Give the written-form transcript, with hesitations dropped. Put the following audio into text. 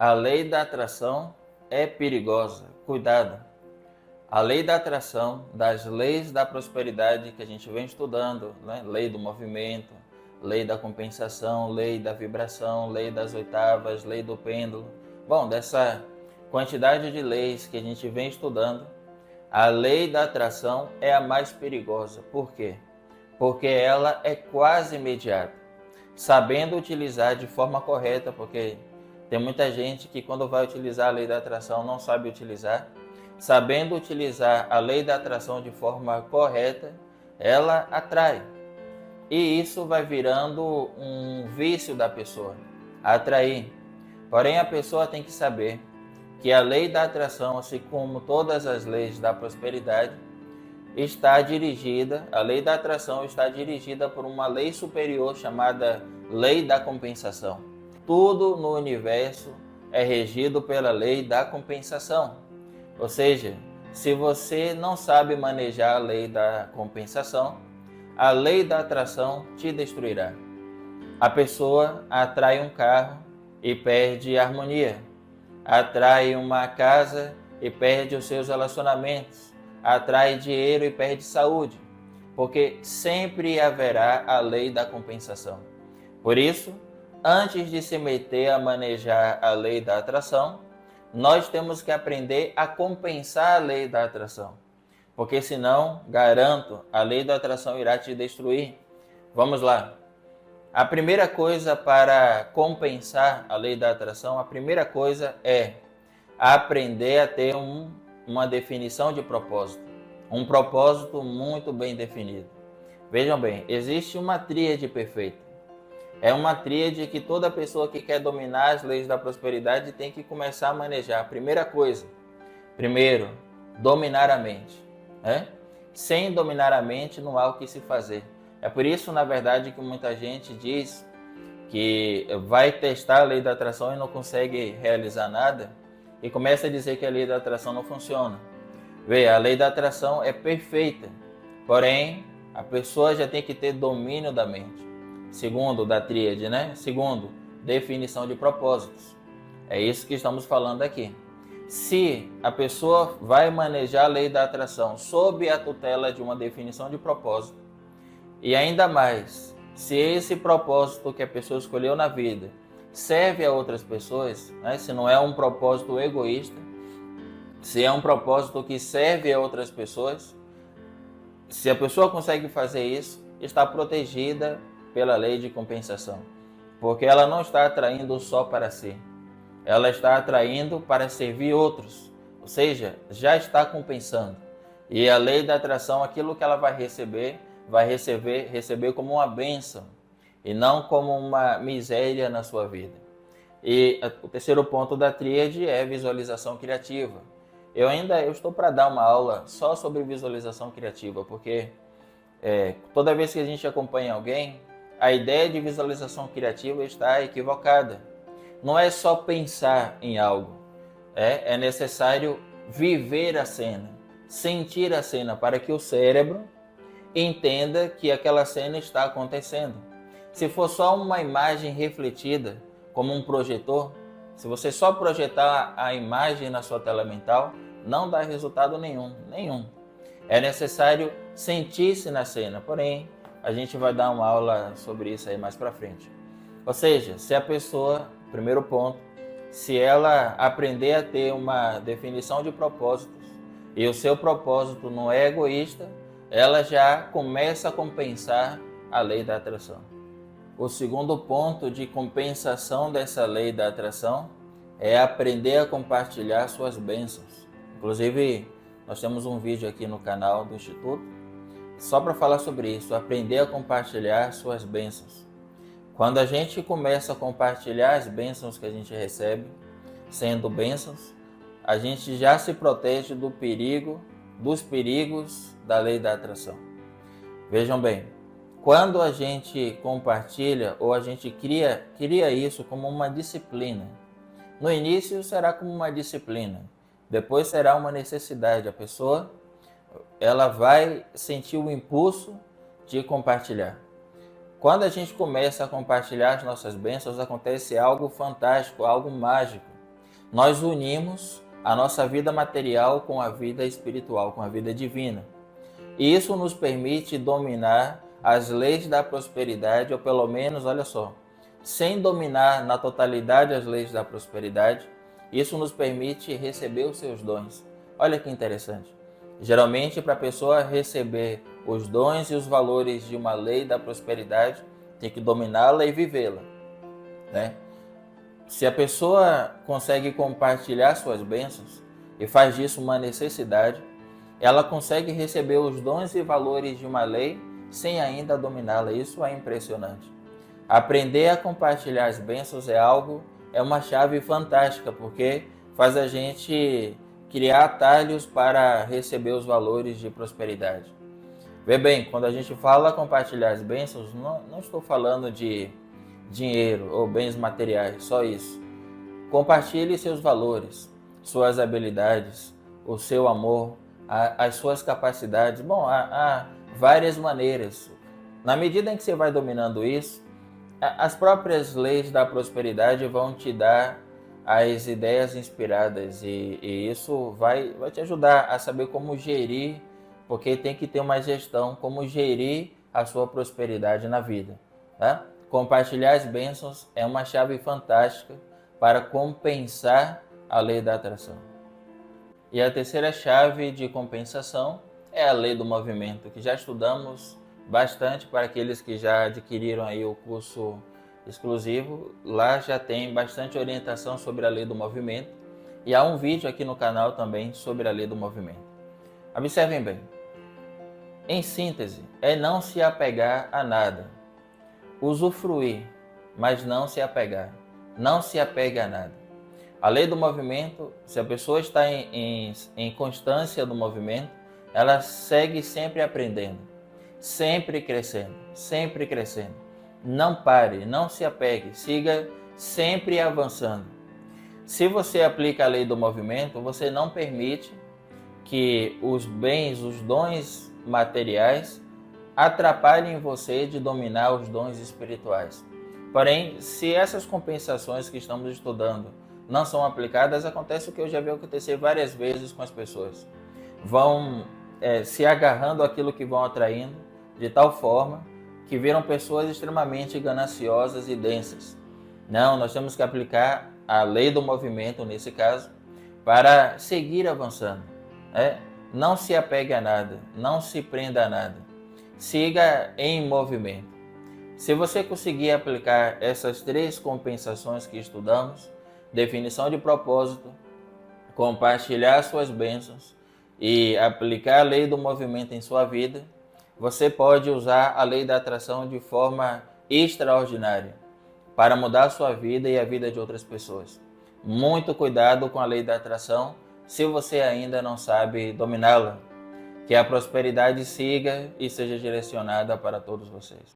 A lei da atração é perigosa. Cuidado. A lei da atração, das leis da prosperidade que a gente vem estudando, né? Lei do movimento, lei da compensação, lei da vibração, lei das oitavas, lei do pêndulo. Bom, dessa quantidade de leis que a gente vem estudando, a lei da atração é a mais perigosa. Por quê? Porque ela é quase imediata. Sabendo utilizar de forma correta, porque tem muita gente que quando vai utilizar a lei da atração não sabe utilizar. Sabendo utilizar a lei da atração de forma correta, ela atrai. E isso vai virando um vício da pessoa, atrair. Porém, a pessoa tem que saber que a lei da atração, assim como todas as leis da prosperidade, a lei da atração está dirigida por uma lei superior chamada lei da compensação. Tudo no universo é regido pela lei da compensação. Ou seja, se você não sabe manejar a lei da compensação, a lei da atração te destruirá. A pessoa atrai um carro e perde a harmonia. Atrai uma casa e perde os seus relacionamentos. Atrai dinheiro e perde saúde. Porque sempre haverá a lei da compensação. Por isso, antes de se meter a manejar a lei da atração, nós temos que aprender a compensar a lei da atração. Porque senão, garanto, a lei da atração irá te destruir. Vamos lá. A primeira coisa para compensar a lei da atração, a primeira coisa é aprender a ter uma definição de propósito. Um propósito muito bem definido. Vejam bem, existe uma tríade perfeita. É uma tríade que toda pessoa que quer dominar as leis da prosperidade tem que começar a manejar. Primeira coisa, primeiro, dominar a mente. Sem dominar a mente não há o que se fazer. É por isso, na verdade, que muita gente diz que vai testar a lei da atração e não consegue realizar nada e começa a dizer que a lei da atração não funciona. Vê, a lei da atração é perfeita, porém, a pessoa já tem que ter domínio da mente. Segundo, da tríade, né? Segundo, definição de propósitos. É isso que estamos falando aqui. Se a pessoa vai manejar a lei da atração sob a tutela de uma definição de propósito, e ainda mais, se esse propósito que a pessoa escolheu na vida serve a outras pessoas, né? Se não é um propósito egoísta, se é um propósito que serve a outras pessoas, se a pessoa consegue fazer isso, está protegida pela lei de compensação, porque ela não está atraindo só para si, ela está atraindo para servir outros, ou seja, já está compensando. E a lei da atração, aquilo que ela vai receber como uma bênção e não como uma miséria na sua vida. E o terceiro ponto da tríade é visualização criativa. Eu estou para dar uma aula só sobre visualização criativa, porque toda vez que a gente acompanha alguém, a ideia de visualização criativa está equivocada. Não é só pensar em algo, é necessário viver a cena, sentir a cena para que o cérebro entenda que aquela cena está acontecendo. Se for só uma imagem refletida, como um projetor, se você só projetar a imagem na sua tela mental, não dá resultado nenhum. É necessário sentir-se na cena, porém, a gente vai dar uma aula sobre isso aí mais para frente. Ou seja, se a pessoa, primeiro ponto, se ela aprender a ter uma definição de propósitos e o seu propósito não é egoísta, ela já começa a compensar a lei da atração. O segundo ponto de compensação dessa lei da atração é aprender a compartilhar suas bênçãos. Inclusive, nós temos um vídeo aqui no canal do Instituto só para falar sobre isso, aprender a compartilhar suas bênçãos. Quando a gente começa a compartilhar as bênçãos que a gente recebe, sendo bênçãos, a gente já se protege dos perigos da lei da atração. Vejam bem, quando a gente compartilha ou a gente cria isso como uma disciplina, no início será como uma disciplina, depois será uma necessidade. A pessoa ela vai sentir o impulso de compartilhar. Quando a gente começa a compartilhar as nossas bênçãos, acontece algo fantástico, algo mágico. nós unimos a nossa vida material com a vida espiritual, com a vida divina. E isso nos permite dominar as leis da prosperidade, ou pelo menos, olha só, sem dominar na totalidade as leis da prosperidade, isso nos permite receber os seus dons. Olha que interessante. Geralmente, para a pessoa receber os dons e os valores de uma lei da prosperidade, tem que dominá-la e vivê-la, né? Se a pessoa consegue compartilhar suas bênçãos e faz disso uma necessidade, ela consegue receber os dons e valores de uma lei sem ainda dominá-la. Isso é impressionante. Aprender a compartilhar as bênçãos é uma chave fantástica, porque faz a gente criar atalhos para receber os valores de prosperidade. Vê bem, quando a gente fala compartilhar as bênçãos, não estou falando de dinheiro ou bens materiais, só isso. Compartilhe seus valores, suas habilidades, o seu amor, as suas capacidades. Bom, há várias maneiras. Na medida em que você vai dominando isso, as próprias leis da prosperidade vão te dar as ideias inspiradas e isso vai te ajudar a saber como gerir, porque tem que ter uma gestão, como gerir a sua prosperidade na vida, tá? Compartilhar as bênçãos é uma chave fantástica para compensar a lei da atração. E a terceira chave de compensação é a lei do movimento, que já estudamos bastante para aqueles que já adquiriram aí o curso exclusivo. Lá já tem bastante orientação sobre a lei do movimento e há um vídeo aqui no canal também sobre a lei do movimento. Observem bem. Em síntese, é não se apegar a nada. Usufruir, mas não se apegar. Não se apegue a nada. A lei do movimento, se a pessoa está em constância do movimento, ela segue sempre aprendendo, sempre crescendo, sempre crescendo. Não pare, não se apegue, siga sempre avançando. Se você aplica a lei do movimento, você não permite que os bens, os dons materiais atrapalhem você de dominar os dons espirituais. Porém, se essas compensações que estamos estudando não são aplicadas, acontece o que eu já vi acontecer várias vezes com as pessoas. Vão se agarrando àquilo que vão atraindo, de tal forma que viram pessoas extremamente gananciosas e densas. Não, nós temos que aplicar a lei do movimento, nesse caso, para seguir avançando. Não se apegue a nada, não se prenda a nada. Siga em movimento. Se você conseguir aplicar essas três compensações que estudamos, definição de propósito, compartilhar suas bênçãos e aplicar a lei do movimento em sua vida, você pode usar a lei da atração de forma extraordinária para mudar a sua vida e a vida de outras pessoas. Muito cuidado com a lei da atração se você ainda não sabe dominá-la. Que a prosperidade siga e seja direcionada para todos vocês.